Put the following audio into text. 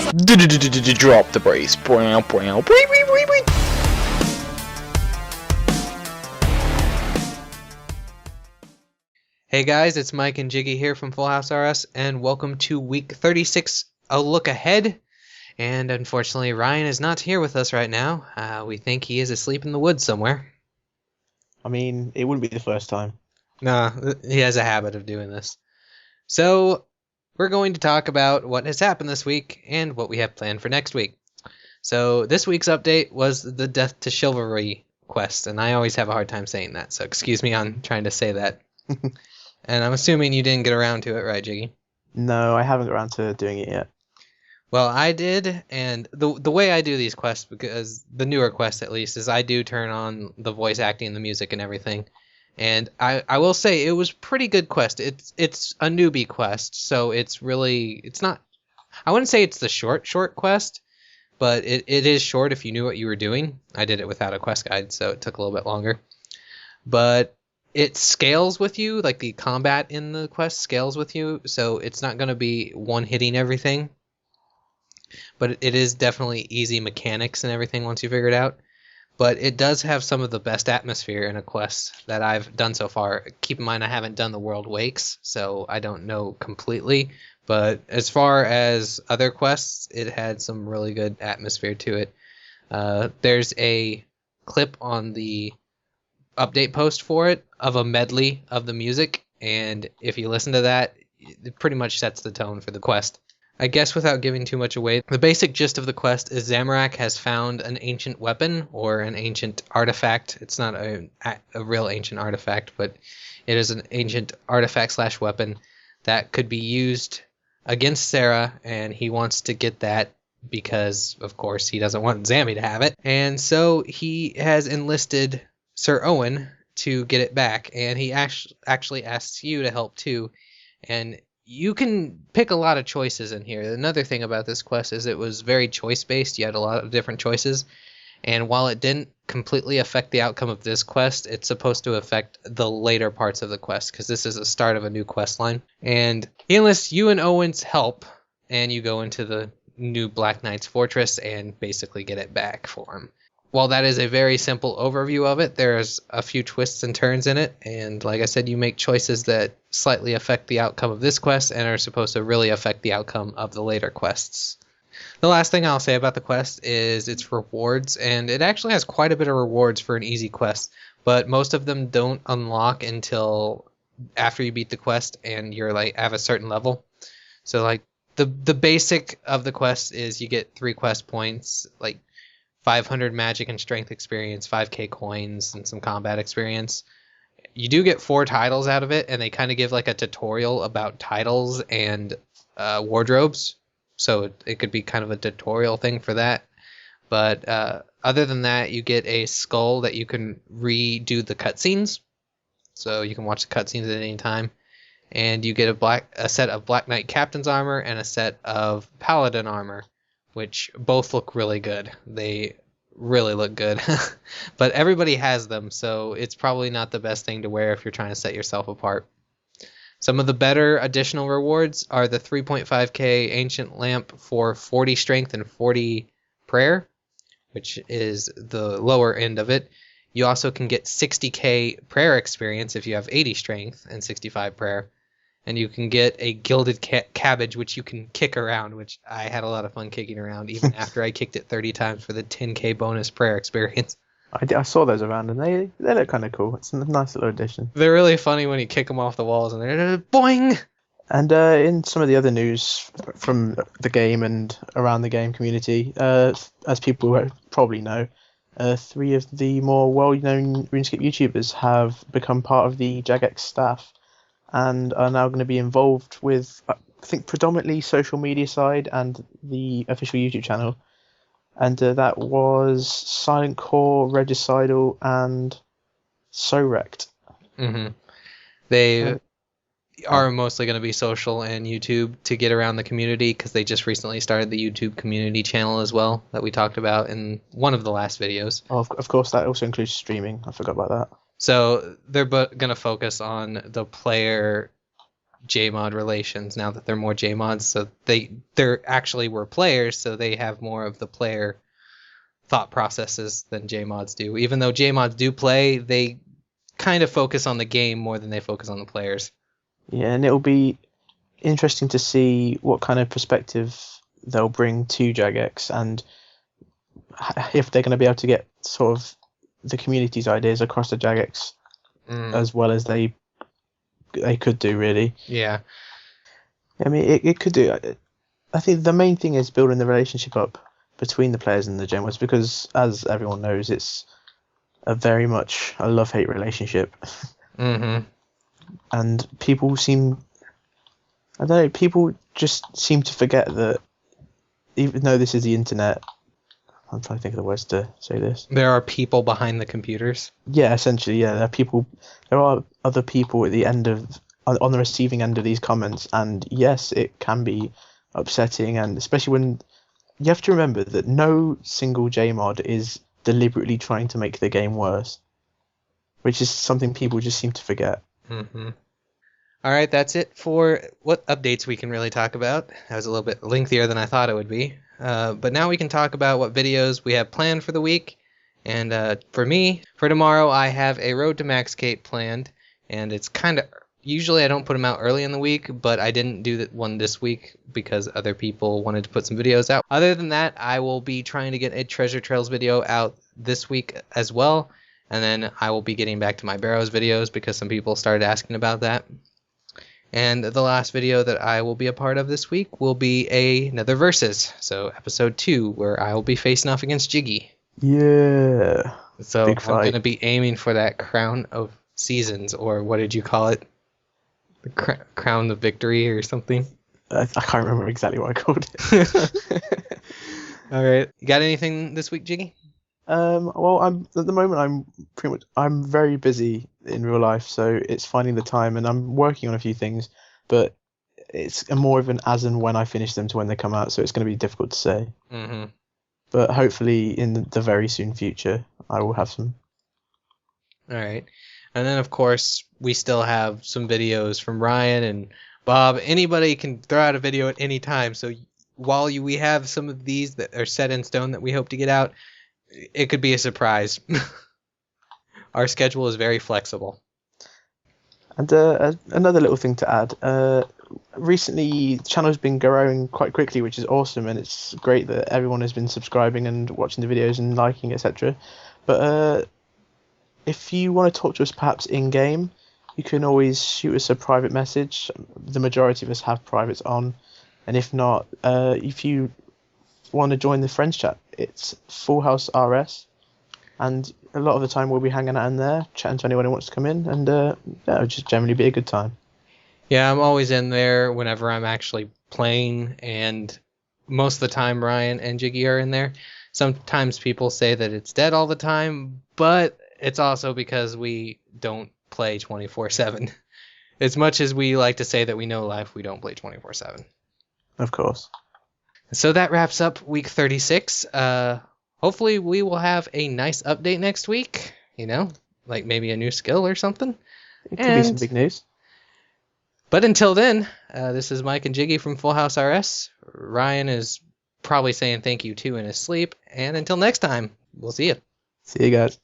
Drop the brace. Hey guys, it's Mike and Jiggy here from FullHouseRS, and welcome to week 36, a look ahead. And unfortunately, Ryan is not here with us right now. We think he is asleep in the woods somewhere. I mean, it wouldn't be the first time. Nah, he has a habit of doing this. So, we're going to talk about what has happened this week and what we have planned for next week. So, this week's update was the Death to Chivalry quest, and I always have a hard time saying that, so excuse me on trying to say that. And I'm assuming you didn't get around to it, right, Jiggy? No, I haven't got around to doing it yet. Well, I did, and the way I do these quests, because the newer quests at least, is I do turn on the voice acting, the music, and everything. And I will say it was pretty good quest. It's a newbie quest, so it's not. I wouldn't say it's the short quest, but it is short if you knew what you were doing. I did it without a quest guide, so it took a little bit longer. But it scales with you, like the combat in the quest scales with you, so it's not going to be one hitting everything. But it is definitely easy mechanics and everything once you figure it out. But it does have some of the best atmosphere in a quest that I've done so far. Keep in mind I haven't done the World Wakes, so I don't know completely. But as far as other quests, it had some really good atmosphere to it. There's a clip on the update post for it of a medley of the music, and if you listen to that, it pretty much sets the tone for the quest. I guess without giving too much away, the basic gist of the quest is Zamorak has found an ancient weapon or an ancient artifact. It's not a real ancient artifact, but it is an ancient artifact / weapon that could be used against Sarah, and he wants to get that because, of course, he doesn't want Zammy to have it. And so he has enlisted Sir Owen to get it back, and he actually asks you to help too. And you can pick a lot of choices in here. Another thing about this quest is it was very choice-based. You had a lot of different choices. And while it didn't completely affect the outcome of this quest, it's supposed to affect the later parts of the quest, because this is the start of a new quest line. And he enlists you and Owen's help, and you go into the new Black Knight's fortress and basically get it back for him. While that is a very simple overview of it, there's a few twists and turns in it, and like I said, you make choices that slightly affect the outcome of this quest and are supposed to really affect the outcome of the later quests. The last thing I'll say about the quest is its rewards, and it actually has quite a bit of rewards for an easy quest, but most of them don't unlock until after you beat the quest and you're like have a certain level. So like the basic of the quest is you get 3 quest points, like 500 magic and strength experience, 5k coins, and some combat experience. You do get 4 titles out of it, and they kind of give like a tutorial about titles and wardrobes. So it could be kind of a tutorial thing for that. But other than that, you get a skull that you can redo the cutscenes. So you can watch the cutscenes at any time. And you get a set of Black Knight Captain's armor and a set of Paladin armor, which both look really good. They really look good. But everybody has them, so it's probably not the best thing to wear if you're trying to set yourself apart. Some of the better additional rewards are the 3.5k Ancient Lamp for 40 Strength and 40 Prayer, which is the lower end of it. You also can get 60k Prayer experience if you have 80 Strength and 65 Prayer. And you can get a Gilded Cabbage, which you can kick around, which I had a lot of fun kicking around, even after I kicked it 30 times for the 10k bonus prayer experience. I saw those around, and they look kind of cool. It's a nice little addition. They're really funny when you kick them off the walls, and they're boing! And in some of the other news from the game and around the game community, as people probably know, 3 of the more well-known RuneScape YouTubers have become part of the Jagex staff, and are now going to be involved with, I think, predominantly social media side and the official YouTube channel. And that was Silent Core, Regicidal, and Sorect. Mm-hmm. They are mostly going to be social and YouTube to get around the community, because they just recently started the YouTube community channel as well that we talked about in one of the last videos. Oh, of course, that also includes streaming. I forgot about that. So they're going to focus on the player JMod relations now that they're more JMods. So they're actually were players, so they have more of the player thought processes than JMods do. Even though JMods do play, they kind of focus on the game more than they focus on the players. Yeah, and it'll be interesting to see what kind of perspective they'll bring to Jagex, and if they're going to be able to get sort of the community's ideas across to Jagex as well as they could do, really. Yeah. I mean, it could do. I think the main thing is building the relationship up between the players and the GMods, because, as everyone knows, it's very much a love-hate relationship. Mm-hmm. And people people just seem to forget that, even though this is the internet, I'm trying to think of the words to say this. There are people behind the computers. Yeah, essentially, yeah. There are other people at the end on the receiving end of these comments, and yes, it can be upsetting, and especially when you have to remember that no single JMod is deliberately trying to make the game worse, which is something people just seem to forget. Mm-hmm. All right, that's it for what updates we can really talk about. That was a little bit lengthier than I thought it would be. But now we can talk about what videos we have planned for the week. And for me, for tomorrow, I have a Road to Max Cape planned. And it's kind of... Usually I don't put them out early in the week, but I didn't do one this week because other people wanted to put some videos out. Other than that, I will be trying to get a Treasure Trails video out this week as well. And then I will be getting back to my Barrows videos because some people started asking about that. And the last video that I will be a part of this week will be another Versus. So episode 2, where I will be facing off against Jiggy. Yeah. So I'm going to be aiming for that Crown of Seasons, or what did you call it? The Crown of Victory or something? I can't remember exactly what I called it. All right. You got anything this week, Jiggy? Well, at the moment I'm very busy in real life, so it's finding the time, and I'm working on a few things, but it's more of an as and when I finish them to when they come out, so it's going to be difficult to say. Mm-hmm. But hopefully in the very soon future, I will have some. All right. And then, of course, we still have some videos from Ryan and Bob. Anybody can throw out a video at any time, so while we have some of these that are set in stone that we hope to get out, it could be a surprise. Our schedule is very flexible. And another little thing to add. Recently, the channel's been growing quite quickly, which is awesome, and it's great that everyone has been subscribing and watching the videos and liking, etc. But if you want to talk to us perhaps in-game, you can always shoot us a private message. The majority of us have privates on. And if not, if you want to join the friends chat, it's FullHouseRS, and a lot of the time we'll be hanging out in there, chatting to anyone who wants to come in, and it'll just generally be a good time. Yeah, I'm always in there whenever I'm actually playing, and most of the time Ryan and Jiggy are in there. Sometimes people say that it's dead all the time, but it's also because we don't play 24/7. As much as we like to say that we know life, we don't play 24/7. Of course. So that wraps up week 36. Hopefully we will have a nice update next week. Like maybe a new skill or something. It could be some big news. But until then, this is Mike and Jiggy from FullHouseRS. Ryan is probably saying thank you too in his sleep. And until next time, we'll see you. See you guys.